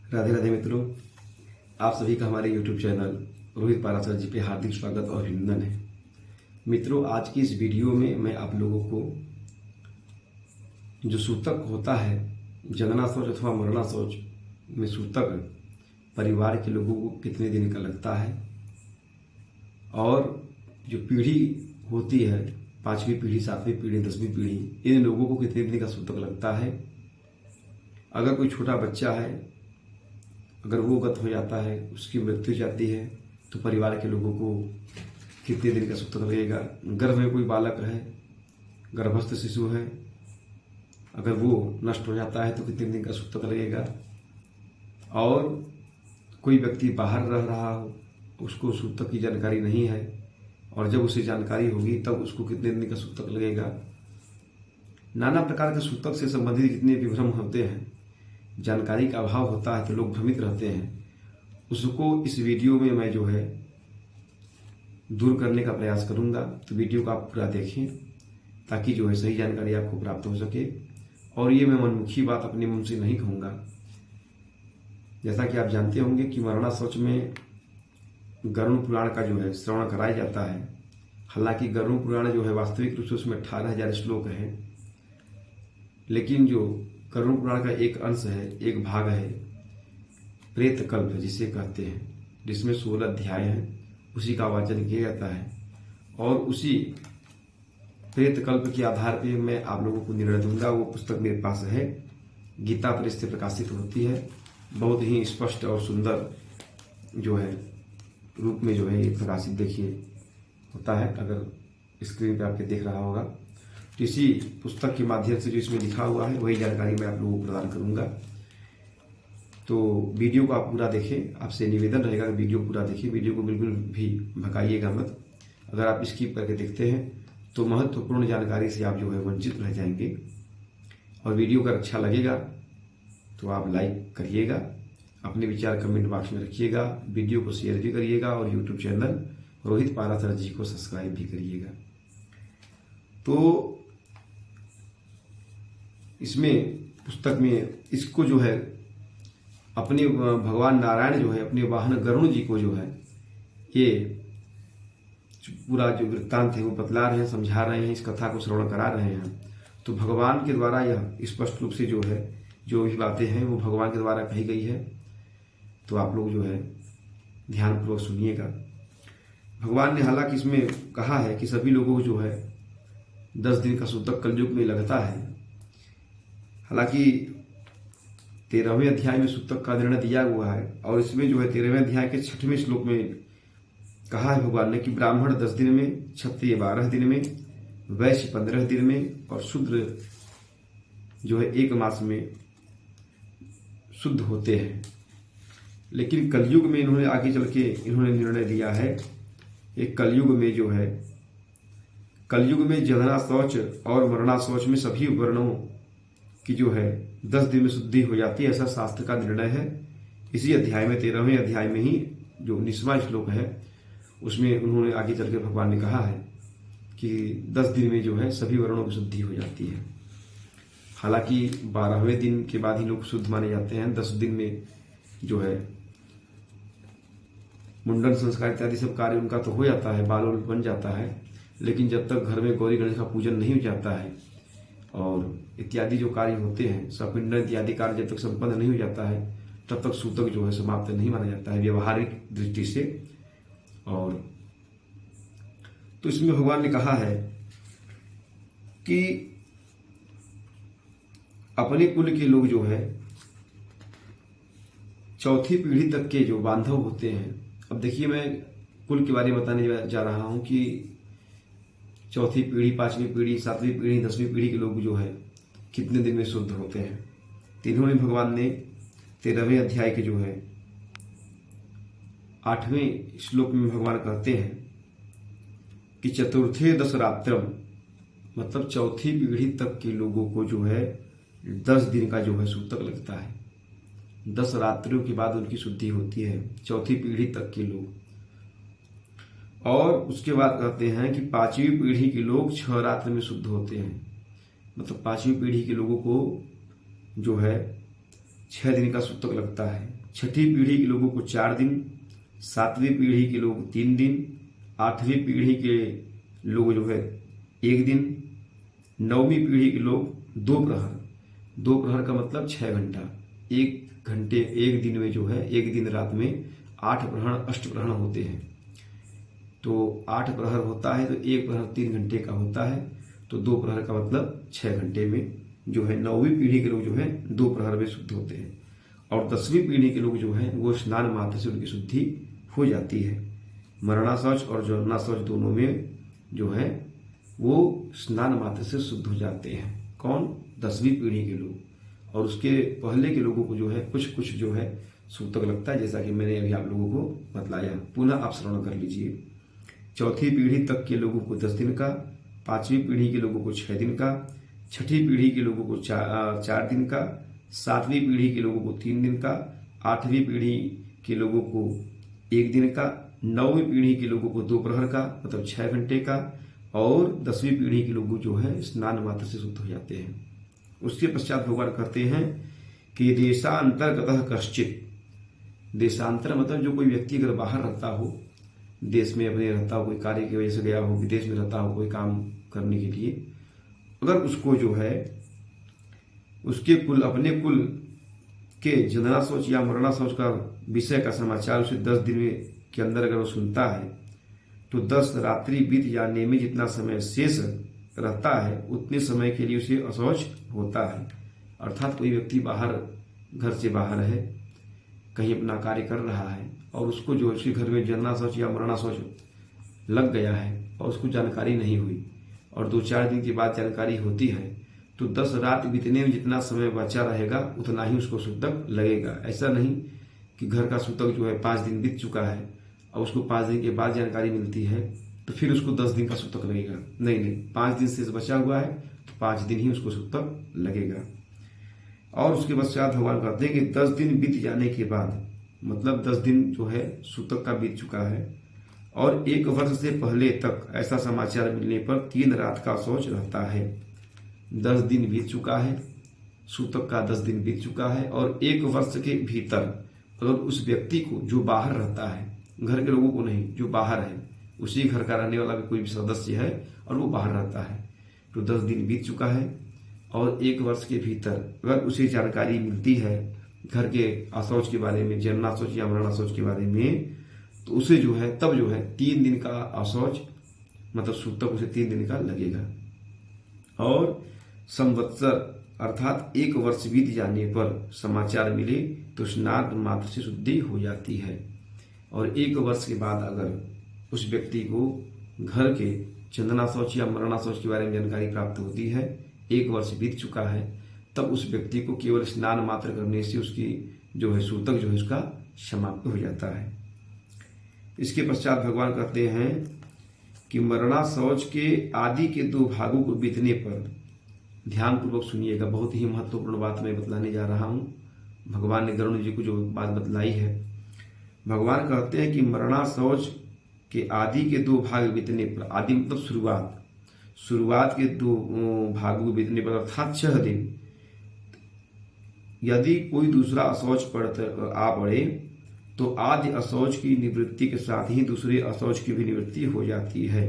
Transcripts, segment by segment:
राधे राधे मित्रों, आप सभी का हमारे YouTube चैनल रोहित पाराशर जी पे हार्दिक स्वागत और अभिनंदन है। मित्रों, आज की इस वीडियो में मैं आप लोगों को जो सूतक होता है, जगना शौच अथवा मरना शौच में सूतक परिवार के लोगों को कितने दिन का लगता है और जो पीढ़ी होती है 5वीं पीढ़ी, 7वीं पीढ़ी, 10वीं पीढ़ी, इन लोगों को कितने दिन का सूतक लगता है। अगर कोई छोटा बच्चा है, अगर वो गत हो जाता है, उसकी मृत्यु हो जाती है, तो परिवार के लोगों को कितने दिन का सूतक लगेगा। गर्भ में कोई बालक है, गर्भस्थ शिशु है, अगर वो नष्ट हो जाता है तो कितने दिन का सूतक लगेगा। और कोई व्यक्ति बाहर रह रहा हो, उसको सूतक की जानकारी नहीं है, और जब उसे जानकारी होगी तब उसको कितने दिन का सूतक लगेगा। नाना प्रकार के सूतक से संबंधित कितने विभ्रम होते हैं, जानकारी का अभाव होता है तो लोग भ्रमित रहते हैं। उसको इस वीडियो में मैं दूर करने का प्रयास करूंगा। तो वीडियो को आप पूरा देखें ताकि सही जानकारी आपको प्राप्त हो सके। और ये मैं मनमुखी बात अपने मुंह से नहीं कहूँगा। जैसा कि आप जानते होंगे कि मरना शौच में गरुड़ पुराण का श्रवण कराया जाता है। हालांकि गरुड़ पुराण वास्तविक रूप से उसमें 18,000 श्लोक हैं, लेकिन जो गरुड़ पुराण का एक अंश है, एक भाग है प्रेत कल्प जिसे कहते हैं, जिसमें 16 अध्याय हैं, उसी का वाचन किया जाता है। और उसी प्रेत कल्प के आधार पर मैं आप लोगों को निर्णय दूंगा। वो पुस्तक मेरे पास है, गीता प्रेस से प्रकाशित होती है। बहुत ही स्पष्ट और सुंदर रूप में ये प्रकाशित देखिए होता है। अगर स्क्रीन पे आपके देख रहा होगा तो इसी पुस्तक के माध्यम से जो इसमें लिखा हुआ है वही जानकारी मैं आप लोगों को प्रदान करूंगा। तो वीडियो को आप पूरा देखें। आपसे निवेदन रहेगा कि वीडियो पूरा देखें, वीडियो को बिल्कुल भी भगाइएगा मत। अगर आप स्किप करके देखते हैं तो महत्वपूर्ण जानकारी से आप वंचित रह जाएंगे। और वीडियो अगर अच्छा लगेगा तो आप लाइक करिएगा, अपने विचार कमेंट बॉक्स में रखिएगा, वीडियो को शेयर भी करिएगा और यूट्यूब चैनल रोहित पाराशर जी को सब्सक्राइब भी करिएगा। तो इसमें पुस्तक में इसको अपने भगवान नारायण अपने वाहन गरुड़ जी को ये पूरा वृत्तांत है वो बतला रहे हैं, समझा रहे हैं, इस कथा को श्रवण करा रहे हैं। तो भगवान के द्वारा यह स्पष्ट रूप से जो भी बातें हैं वो भगवान के द्वारा कही गई है। तो आप लोग ध्यानपूर्वक सुनिएगा। भगवान ने हालांकि इसमें कहा है कि सभी लोगों को 10 दिन का सूतक कलयुग में लगता है। हालांकि 13वें अध्याय में सूतक का निर्णय दिया हुआ है, और इसमें 13वें अध्याय के 6वें श्लोक में कहा है भगवान ने कि ब्राह्मण 10 दिन में, क्षत्रिय 12 दिन में, वैश्य 15 दिन में और शूद्र 1 मास में शुद्ध होते हैं। लेकिन कलयुग में इन्होंने आगे चल के निर्णय दिया है, एक कलयुग में कलयुग में जगना शौच और मरना शौच में सभी वर्णों की 10 दिन में शुद्धि हो जाती है, ऐसा शास्त्र का निर्णय है। इसी अध्याय में 13वें अध्याय में ही जो 19वां श्लोक है उसमें उन्होंने आगे चल के भगवान ने कहा है कि 10 दिन में सभी वर्णों की शुद्धि हो जाती है। हालांकि 12वें दिन के बाद ही लोग शुद्ध माने जाते हैं। 10 दिन में मुंडन संस्कार इत्यादि सब कार्य उनका तो हो जाता है, बाल बन जाता है। लेकिन जब तक घर में गौरी गणेश का पूजन नहीं हो जाता है और इत्यादि जो कार्य होते हैं, सपिंडन इत्यादि कार्य जब तक संपन्न नहीं हो जाता है तब तक सूतक समाप्त नहीं माना जाता है व्यवहारिक दृष्टि से। और तो इसमें भगवान ने कहा है कि अपने कुल के लोग चौथी पीढ़ी तक के बांधव होते हैं। अब देखिए, मैं कुल के बारे में बताने जा रहा हूं कि चौथी पीढ़ी, 5वीं पीढ़ी, 7वीं पीढ़ी, 10वीं पीढ़ी के लोग कितने दिन में शुद्ध होते हैं। तीनों में भगवान ने 13वें अध्याय के 8वें श्लोक में भगवान कहते हैं कि चतुर्थे 10 रात्रम, मतलब चौथी पीढ़ी तक के लोगों को 10 दिन का सूतक लगता है। 10 रात्रियों के बाद उनकी शुद्धि होती है, चौथी पीढ़ी तक के लोग। और उसके बाद कहते हैं कि 5वीं पीढ़ी के लोग 6 रात्र में शुद्ध होते हैं। मतलब 5वीं पीढ़ी के लोगों को 6 दिन का सूतक लगता है। छठी पीढ़ी के लोगों को 4 दिन, 7वीं पीढ़ी के लोग 3 दिन, 8वीं पीढ़ी के लोग जो है 1 दिन, 9वीं पीढ़ी के लोग 2 प्रहर। 2 प्रहर का मतलब 6 घंटा। 1 घंटे 1 दिन में जो है 1 दिन रात में 8 प्रहर अष्टप्रहर होते हैं। तो 8 प्रहर होता है तो 1 प्रहर 3 घंटे का होता है, तो 2 प्रहर का मतलब 6 घंटे में जो है 9वीं पीढ़ी के लोग जो है 2 प्रहर में शुद्ध होते हैं। और 10वीं पीढ़ी के लोग जो है वो स्नान मात्र से उनकी शुद्धि हो जाती है। मरणा शौच और ज्वरना शौच दोनों में जो है वो स्नान मात्र से शुद्ध हो जाते हैं। कौन? 10वीं पीढ़ी के लोग। और उसके पहले के लोगों को जो है कुछ कुछ जो है सूतक लगता है, जैसा कि मैंने अभी आप लोगों को बतलाया। पुनः आप श्रवण कर लीजिए। चौथी पीढ़ी तक के लोगों को 10 दिन का, 5वीं पीढ़ी के लोगों को 6 दिन का, छठी पीढ़ी के लोगों को 4 दिन का, 7वीं पीढ़ी के लोगों को 3 दिन का, 8वीं पीढ़ी के लोगों को 1 दिन का, 9वीं पीढ़ी के लोगों को 2 प्रहर का मतलब 6 घंटे का, और 10वीं पीढ़ी के लोग जो है स्नान मात्र से शुद्ध हो जाते हैं। उसके पश्चात भगवान कहते हैं कि देशांतरगतः कश्चित। देशांतर मतलब जो कोई व्यक्ति अगर बाहर रहता हो, देश में अपने रहता हो, कोई कार्य की वजह से गया हो, विदेश में रहता हो कोई काम करने के लिए, अगर उसको जो है उसके कुल, अपने कुल के जनना शौच या मरणा शौच का विषय का समाचार उसे 10 दिन के अंदर अगर वो सुनता है तो 10 रात्रि बीत जाने में जितना समय शेष रहता है उतने समय के लिए उसे अशौच होता है। अर्थात कोई व्यक्ति बाहर, घर से बाहर है, कहीं अपना कार्य कर रहा है और उसको जो उसके घर में जनना शौच या मरणा शौच लग गया है और उसको जानकारी नहीं हुई और 2-4 दिन के बाद जानकारी होती है तो 10 रात बीतने में जितना समय बचा रहेगा उतना ही उसको सूतक लगेगा। ऐसा नहीं कि घर का सूतक जो है 5 दिन बीत चुका है और उसको 5 दिन के बाद जानकारी मिलती है तो फिर उसको 10 दिन का सूतक लगेगा। नहीं, 5 दिन से बचा हुआ है तो 5 दिन ही उसको सूतक लगेगा। और उसके पश्चात भगवान कहते हैं कि 10 दिन बीत जाने के बाद, मतलब 10 दिन जो है सूतक का बीत चुका है और 1 वर्ष से पहले तक ऐसा समाचार मिलने पर 3 रात का शौच रहता है। 10 दिन बीत चुका है, सूतक का 10 दिन बीत चुका है और 1 वर्ष के भीतर अगर उस व्यक्ति को जो बाहर रहता है, घर के लोगों को नहीं, जो बाहर है, उसी घर का रहने वाला भी कोई भी सदस्य है और वो बाहर रहता है तो 10 दिन बीत चुका है और 1 वर्ष के भीतर अगर उसे जानकारी मिलती है घर के अशौच के बारे में, जनना शौच या मरणा शौच के बारे में, तो उसे जो है तब जो है 3 दिन का अशौच मतलब सूतक उसे 3 दिन का लगेगा। और संवत्सर अर्थात 1 वर्ष बीत जाने पर समाचार मिले तो स्नान मात्र से शुद्धि हो जाती है। और 1 वर्ष के बाद अगर उस व्यक्ति को घर के चंदना शौच या मरणा शौच के बारे में जानकारी प्राप्त होती है, 1 वर्ष बीत चुका है, तब उस व्यक्ति को केवल स्नान मात्र करने से उसकी जो है सूतक जो है उसका समाप्त हो जाता है। इसके पश्चात भगवान कहते हैं कि मरणा शौच के आदि के 2 भागों को बीतने पर, ध्यान पूर्वक सुनिएगा, बहुत ही महत्वपूर्ण बात मैं बतलाने जा रहा हूँ। भगवान ने गरुड़ जी को जो बात बतलाई है, भगवान कहते हैं कि मरणा शौच के आदि के 2 भाग बीतने पर, आदि मतलब शुरुआत के 2 भागों बीतने पर अर्थात 6 दिन, यदि कोई दूसरा अशौच पड़े तो आदि अशौच की निवृत्ति के साथ ही दूसरे अशौच की भी निवृत्ति हो जाती है।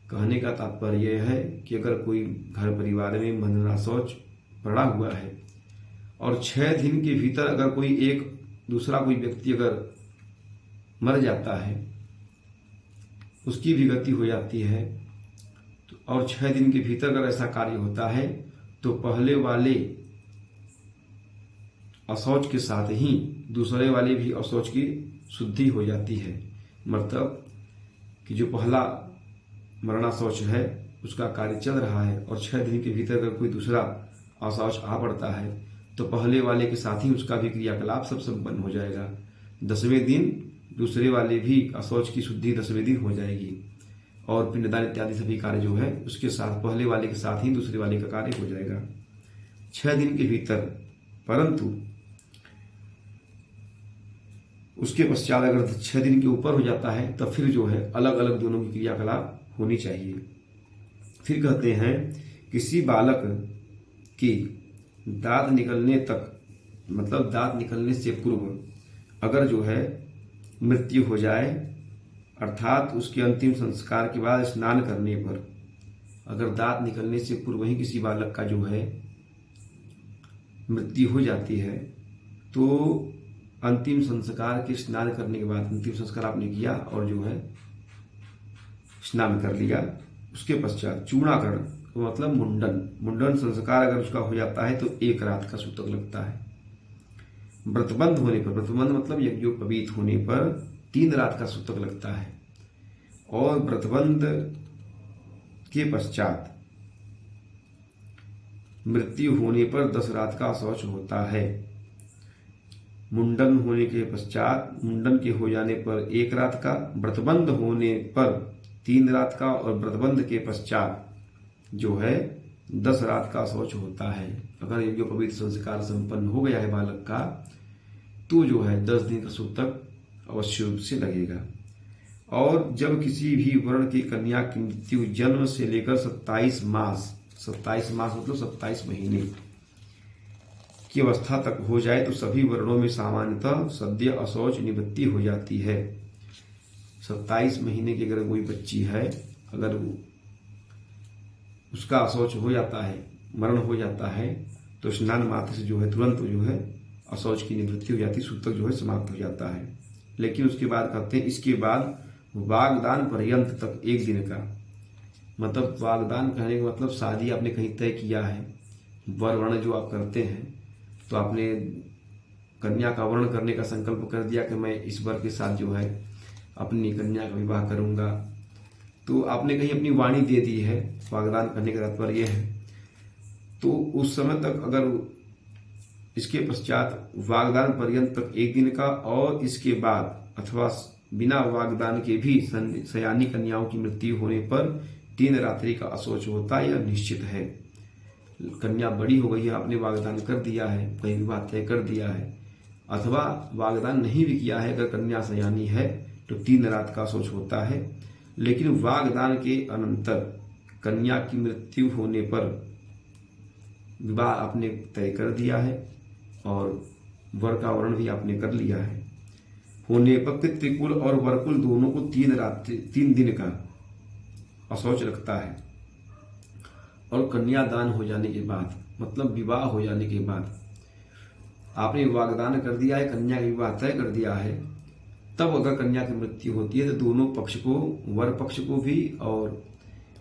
कहने का तात्पर्य यह है कि अगर कोई घर परिवार में मरणा शौच पड़ा हुआ है और 6 दिन के भीतर अगर कोई दूसरा व्यक्ति अगर मर जाता है, उसकी भी गति हो जाती है, और 6 दिन के भीतर अगर ऐसा कार्य होता है तो पहले वाले अशौच के साथ ही दूसरे वाले भी अशौच की शुद्धि हो जाती है। मतलब कि जो पहला मरणा शौच है उसका कार्य चल रहा है और 6 दिन के भीतर अगर कोई दूसरा अशौच आ पड़ता है तो पहले वाले के साथ ही उसका भी क्रियाकलाप सब संपन्न हो जाएगा। 10वें दिन दूसरे वाले भी अशौच की शुद्धि 10वें दिन हो जाएगी और पिंडदान इत्यादि सभी कार्य जो है उसके साथ पहले वाले के साथ ही दूसरे वाले का कार्य हो जाएगा 6 दिन के भीतर। परंतु उसके पश्चात अगर 6 दिन के ऊपर हो जाता है तब फिर जो है अलग अलग दोनों की क्रियाकलाप होनी चाहिए। फिर कहते हैं किसी बालक की दांत निकलने तक मतलब दांत निकलने से पूर्व अगर जो है मृत्यु हो जाए, अर्थात उसके अंतिम संस्कार के बाद स्नान करने पर अगर दांत निकलने से पूर्व ही किसी बालक का जो है मृत्यु हो जाती है, तो अंतिम संस्कार के स्नान करने के बाद, अंतिम संस्कार आपने किया और जो है स्नान कर लिया, उसके पश्चात चूड़ाकरण मतलब मुंडन संस्कार अगर उसका हो जाता है तो 1 रात का सूतक लगता है। व्रतबंध होने पर, व्रतबंध मतलब यज्ञोपवीत होने पर 3 रात का सूतक लगता है। और व्रतबंध के पश्चात मृत्यु होने पर 10 रात का शौच होता है। मुंडन होने के पश्चात, मुंडन के हो जाने पर 1 रात का, व्रतबंध होने पर 3 रात का और व्रतबंध के पश्चात जो है 10 रात का शौच होता है। अगर यज्ञोपवीत संस्कार संपन्न हो गया है बालक का तो जो है 10 दिन का सूतक अवश्य रूप से लगेगा। और जब किसी भी वर्ण की कन्या की मृत्यु जन्म से लेकर 27 मास मतलब 27 महीने की अवस्था तक हो जाए तो सभी वर्णों में सामान्यतः सद्य अशौच निवृत्ति हो जाती है। 27 महीने की अगर कोई बच्ची है, अगर उसका अशौच हो जाता है, मरण हो जाता है, तो स्नान मात्र से जो है तुरंत जो है अशौच की निवृत्ति हो जाती है, सूतक जो है समाप्त हो जाता है। लेकिन उसके बाद कहते हैं इसके बाद वागदान पर्यंत तक 1 दिन का, मतलब वागदान कहने का मतलब शादी आपने कहीं तय किया है, वर वर्ण जो आप करते हैं, तो आपने कन्या का वर्ण करने का संकल्प कर दिया कि मैं इस वर के साथ जो है अपनी कन्या का विवाह करूंगा, तो आपने कहीं अपनी वाणी दे दी है, वागदान करने का तात्पर्य यह है। तो उस समय तक अगर इसके पश्चात वागदान पर्यंत तक 1 दिन का और इसके बाद अथवा बिना वागदान के भी सयानी कन्याओं की मृत्यु होने पर 3 रात्रि का अशौच होता है, यह निश्चित है। कन्या बड़ी हो गई है, आपने वागदान कर दिया है, कहीं विवाह तय कर दिया है, अथवा वागदान नहीं भी किया है, अगर कन्या सयानी है तो 3 रात का अशौच होता है। लेकिन वागदान के अनंतर कन्या की मृत्यु होने पर विवाह आपने तय कर दिया है और वर का वर्ण भी आपने कर लिया है, होने पर पितृकुल और वरकुल दोनों को 3 दिन का अशौच लगता है। और कन्यादान हो जाने के बाद, मतलब विवाह हो जाने के बाद आपने वागदान कर दिया है, कन्या का विवाह तय कर दिया है, तब अगर कन्या की मृत्यु होती है तो दोनों पक्ष को, वर पक्ष को भी और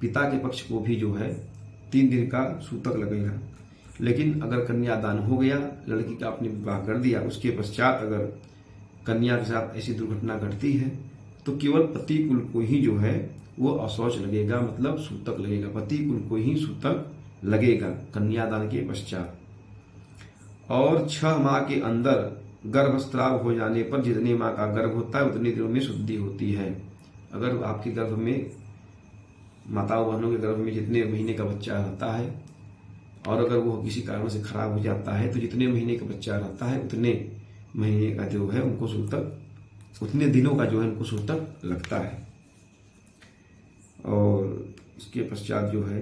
पिता के पक्ष को भी जो है 3 दिन का सूतक लगेगा। लेकिन अगर कन्यादान हो गया, लड़की का आपने विवाह कर दिया, उसके पश्चात अगर कन्या के साथ ऐसी दुर्घटना घटती है तो केवल पति कुल को ही जो है वो अशौच लगेगा, मतलब सूतक लगेगा, पति कुल को ही सूतक लगेगा कन्यादान के पश्चात। और 6 माह के अंदर गर्भस्राव हो जाने पर जितने माह का गर्भ होता है उतने दिनों में शुद्धि होती है। अगर आपके गर्भ में, माताओं बहनों के गर्भ में जितने महीने का बच्चा रहता है और अगर वो किसी कारण से खराब हो जाता है तो जितने महीने का बच्चा रहता है उतने महीने का जो है उनको सूतक, उतने दिनों का जो है उनको सूतक लगता है। और इसके पश्चात जो है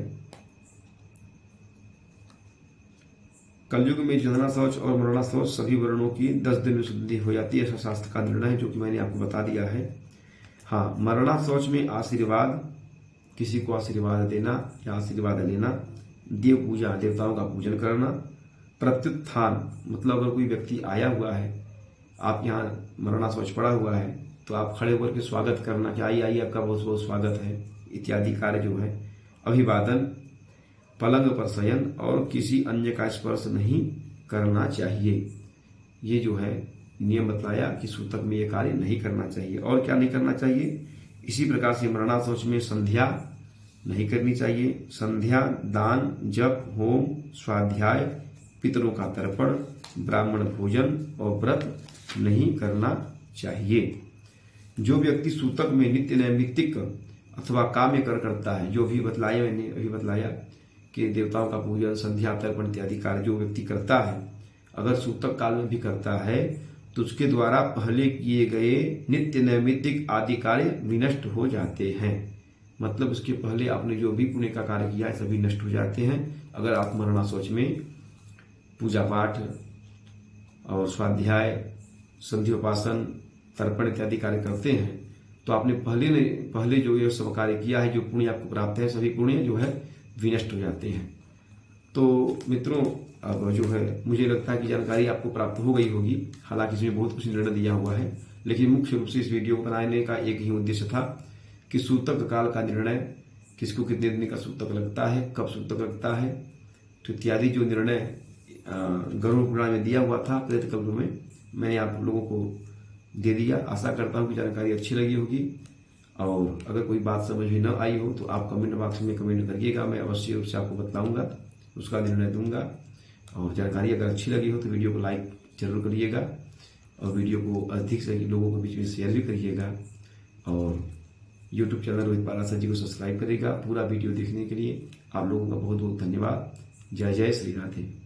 कलयुग में जनना शौच और मरणा शौच सभी वर्णों की 10 दिन में शुद्धि हो जाती है, ऐसा शास्त्र का निर्णय है, जो कि मैंने आपको बता दिया है। हाँ, मरणा शौच में आशीर्वाद, किसी को आशीर्वाद देना या आशीर्वाद लेना, देव पूजा, देवताओं का पूजन करना, प्रत्युत्थान मतलब अगर कोई व्यक्ति आया हुआ है, आप यहाँ मरणा शौच पड़ा हुआ है तो आप खड़े होकर के स्वागत करना कि आइए आइए, आपका बहुत बहुत स्वागत है इत्यादि कार्य जो है। अभिवादन, पलंग पर शयन और किसी अन्य का स्पर्श नहीं करना चाहिए। ये जो है नियम बतलाया कि सूतक में ये कार्य नहीं करना चाहिए। और क्या नहीं करना चाहिए? इसी प्रकार से मरणा शौच में संध्या नहीं करनी चाहिए। संध्या, दान, जप, होम, स्वाध्याय, पितरों का तर्पण, ब्राह्मण भोजन और व्रत नहीं करना चाहिए। जो व्यक्ति सूतक में नित्य नैमित्तिक अथवा काम्य कर करता है, जो भी बतलाया, मैंने अभी बतलाया कि देवताओं का पूजन, संध्या, तर्पण इत्यादि कार्य जो व्यक्ति करता है, अगर सूतक काल में भी करता है तो उसके द्वारा पहले किए गए नित्य नैमित्तिक आदि कार्य विनष्ट हो जाते हैं। मतलब उसके पहले आपने जो भी पुण्य का कार्य किया है सभी नष्ट हो जाते हैं अगर आप मरणा शौच में पूजा पाठ और स्वाध्याय, संध्योपासन, तर्पण इत्यादि कार्य करते हैं तो आपने पहले जो ये सब कार्य किया है, जो पुण्य आपको प्राप्त है, सभी पुण्य जो है विनष्ट हो जाते हैं। तो मित्रों, अब जो है मुझे लगता है कि जानकारी आपको प्राप्त हो गई होगी। हालांकि इसमें बहुत कुछ निर्णय दिया हुआ है, लेकिन मुख्य रूप से इस वीडियो को बनाने का एक ही उद्देश्य था कि सूतक काल का निर्णय, किसको कितने दिन का सूतक लगता है, कब सूतक लगता है, तो इत्यादि जो निर्णय गरुड़ पुराण में दिया हुआ था प्रेत कल्प में, मैंने आप लोगों को दे दिया। आशा करता हूँ कि जानकारी अच्छी लगी होगी, और अगर कोई बात समझ में न आई हो तो आप कमेंट बॉक्स में कमेंट करिएगा, मैं अवश्य रूप से आपको बताऊंगा, उसका निर्णय दूंगा। और जानकारी अगर अच्छी लगी हो तो वीडियो को लाइक जरूर करिएगा, और वीडियो को अधिक से अधिक लोगों के बीच में शेयर भी करिएगा, और यूट्यूब चैनल रोहित पाराशर जी को सब्सक्राइब करिएगा। पूरा वीडियो देखने के लिए आप लोगों का बहुत बहुत धन्यवाद। जय जय श्री राधे।